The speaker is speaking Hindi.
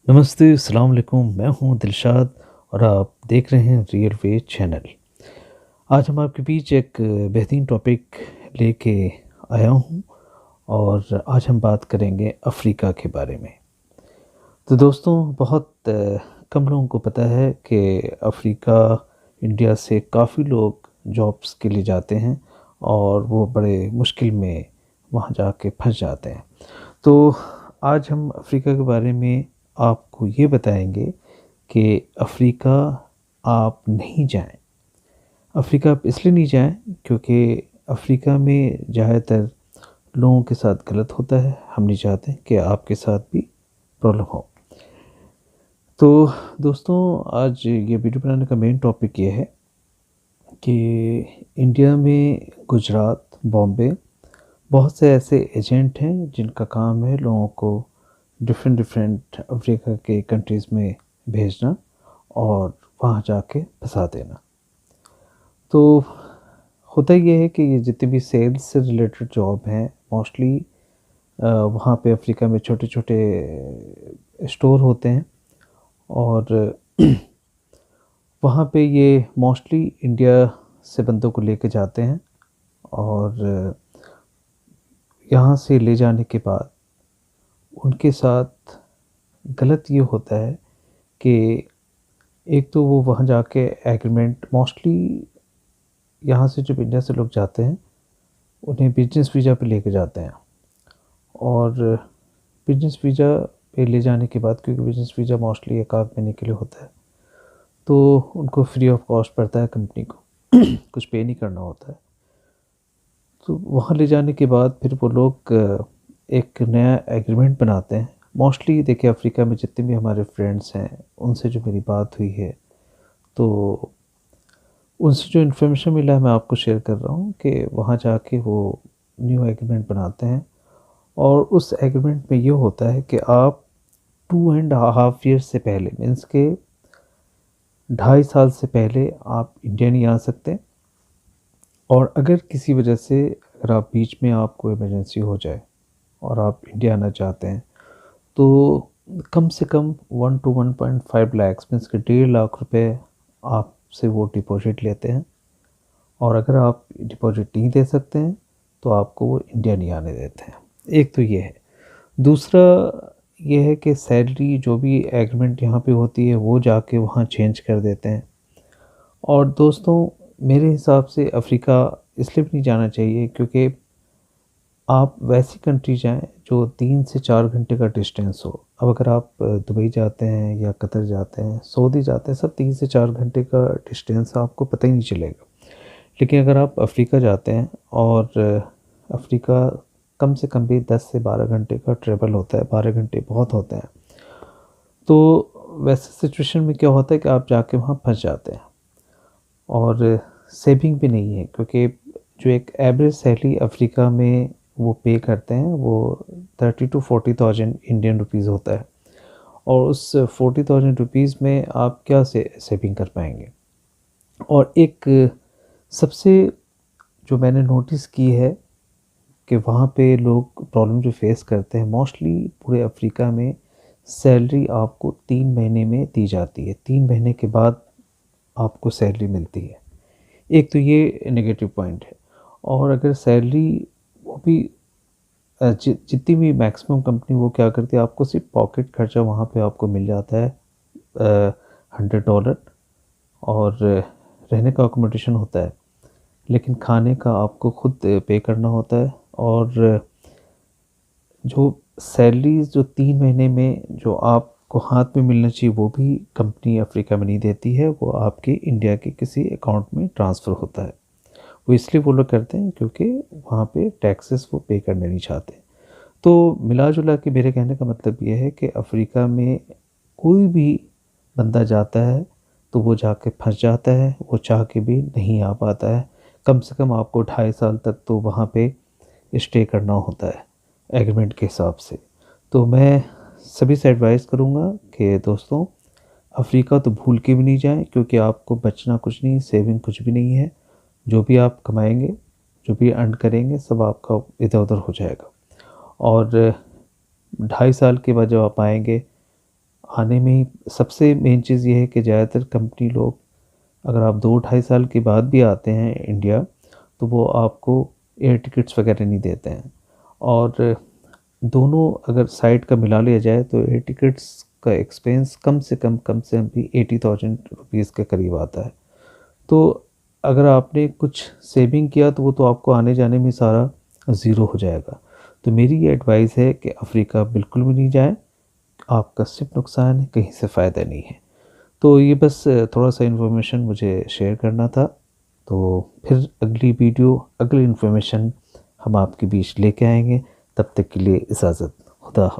नमस्ते, अस्सलाम वालेकुम। मैं हूँ दिलशाद और आप देख रहे हैं रियल वे चैनल। आज हम आपके बीच एक बेहतरीन टॉपिक लेके आया हूँ और आज हम बात करेंगे अफ़्रीका के बारे में। तो दोस्तों बहुत कम लोगों को पता है कि अफ़्रीका इंडिया से काफ़ी लोग जॉब्स के लिए जाते हैं और वो बड़े मुश्किल में वहाँ जाके फँस जाते हैं। तो आज हम अफ़्रीका के बारे में आपको ये बताएंगे कि अफ़्रीका आप नहीं जाएं। अफ़्रीका आप इसलिए नहीं जाएं क्योंकि अफ़्रीका में ज़्यादातर लोगों के साथ गलत होता है। हम नहीं चाहते कि आपके साथ भी प्रॉब्लम हो। तो दोस्तों आज ये वीडियो बनाने का मेन टॉपिक ये है कि इंडिया में गुजरात, बॉम्बे बहुत से ऐसे एजेंट हैं जिनका काम है लोगों को डिफरेंट डिफरेंट अफ्रीका के कंट्रीज़ में भेजना और वहाँ जाके फंसा देना। तो होता ये है कि ये जितने भी सेल्स से रिलेटेड जॉब हैं मोस्टली वहाँ पे अफ्रीका में छोटे छोटे स्टोर होते हैं और वहाँ पे ये मोस्टली इंडिया से बंदों को लेके जाते हैं और यहाँ से ले जाने के बाद उनके साथ गलत ये होता है कि एक तो वो वहाँ जाके एग्रीमेंट मोस्टली यहाँ से जब इंडिया से लोग जाते हैं उन्हें बिजनेस वीज़ा पे लेके जाते हैं और बिजनेस वीज़ा पे ले जाने के बाद क्योंकि बिजनेस वीज़ा मोस्टली एक आध महीने के लिए होता है तो उनको फ्री ऑफ कॉस्ट पड़ता है कंपनी को कुछ पे नहीं करना होता है। तो वहाँ ले जाने के बाद फिर वो लोग एक नया एग्रीमेंट बनाते हैं। मोस्टली देखिए अफ्रीका में जितने भी हमारे फ्रेंड्स हैं उनसे जो मेरी बात हुई है तो उनसे जो इन्फॉर्मेशन मिला है मैं आपको शेयर कर रहा हूँ कि वहाँ जाके वो न्यू एग्रीमेंट बनाते हैं और उस एग्रीमेंट में ये होता है कि आप 2.5 ईयर से पहले मीन्स के 2.5 साल से पहले आप इंडिया नहीं आ सकते और अगर किसी वजह से अगर आप बीच में आपको इमरजेंसी हो जाए और आप इंडिया आना चाहते हैं तो कम से कम 1 to 1.5 लाख मीन्स के 1.5 लाख रुपए आपसे वो डिपॉजिट लेते हैं और अगर आप डिपॉजिट नहीं दे सकते हैं तो आपको वो इंडिया नहीं आने देते हैं। एक तो ये है। दूसरा ये है कि सैलरी जो भी एग्रीमेंट यहाँ पे होती है वो जाके वहाँ चेंज कर देते हैं। और दोस्तों मेरे हिसाब से अफ़्रीका इसलिए भी नहीं जाना चाहिए क्योंकि आप वैसी कंट्री जाएं जो 3 से 4 घंटे का डिस्टेंस हो। अब अगर आप दुबई जाते हैं या कतर जाते हैं, सऊदी जाते हैं, सब 3 से 4 घंटे का डिस्टेंस आपको पता ही नहीं चलेगा। लेकिन अगर आप अफ़्रीका जाते हैं और अफ़्रीका कम से कम भी 10 से 12 घंटे का ट्रैवल होता है, 12 घंटे बहुत होते हैं। तो वैसे सिचुएशन में क्या होता है कि आप जाके वहाँ फंस जाते हैं और सेविंग भी नहीं है क्योंकि जो एक एवरेज सैलरी अफ्रीका में वो पे करते हैं वो 30 to 40,000 इंडियन रुपीज़ होता है और उस 40,000 रुपीज़ में आप क्या से सेविंग कर पाएंगे। और एक सबसे जो मैंने नोटिस की है कि वहाँ पे लोग प्रॉब्लम जो फेस करते हैं मोस्टली पूरे अफ्रीका में सैलरी आपको 3 महीने में दी जाती है। 3 महीने के बाद आपको सैलरी मिलती है। एक तो ये नेगेटिव पॉइंट है। और अगर सैलरी वो भी जितनी भी मैक्सिमम कंपनी वो क्या करती है आपको सिर्फ पॉकेट खर्चा वहाँ पे आपको मिल जाता है $100 और रहने का अकोमोडेशन होता है लेकिन खाने का आपको खुद पे करना होता है। और जो सैलरी जो 3 महीने में जो आपको हाथ में मिलना चाहिए वो भी कंपनी अफ्रीका में नहीं देती है, वो आपके इंडिया के किसी अकाउंट में ट्रांसफ़र होता है। वो इसलिए वो लोग करते हैं क्योंकि वहाँ पे टैक्सेस वो पे करने नहीं चाहते। तो मिला जुला के मेरे कहने का मतलब ये है कि अफ्रीका में कोई भी बंदा जाता है तो वो जाके फंस जाता है, वो चाह के भी नहीं आ पाता है। कम से कम आपको 2.5 साल तक तो वहाँ पे स्टे करना होता है एग्रीमेंट के हिसाब से। तो मैं सभी से एडवाइस करूँगा कि दोस्तों अफ्रीका तो भूल के भी नहीं जाएं क्योंकि आपको बचना कुछ नहीं, सेविंग कुछ भी नहीं है। जो भी आप कमाएंगे, जो भी अर्न करेंगे सब आपका इधर उधर हो जाएगा। और 2.5 साल के बाद जब आप आएंगे आने में ही सबसे मेन चीज़ ये है कि ज़्यादातर कंपनी लोग, अगर आप 2 ढाई साल के बाद भी आते हैं इंडिया, तो वो आपको एयर टिकट्स वगैरह नहीं देते हैं। और दोनों अगर साइड का मिला लिया जाए तो एयर टिकट्स का एक्सपेंस कम से कम भी 80,000 रुपीज़ के करीब आता है। तो अगर आपने कुछ सेविंग किया तो वो तो आपको आने जाने में सारा ज़ीरो हो जाएगा। तो मेरी ये एडवाइस है कि अफ़्रीका बिल्कुल भी नहीं जाएं, आपका सिर्फ नुकसान है, कहीं से फ़ायदा नहीं है। तो ये बस थोड़ा सा इन्फॉर्मेशन मुझे शेयर करना था। तो फिर अगली वीडियो, अगली इन्फॉर्मेशन हम आपके बीच लेके आएंगे। तब तक के लिए इजाज़त। खुदा हाफ़िज़।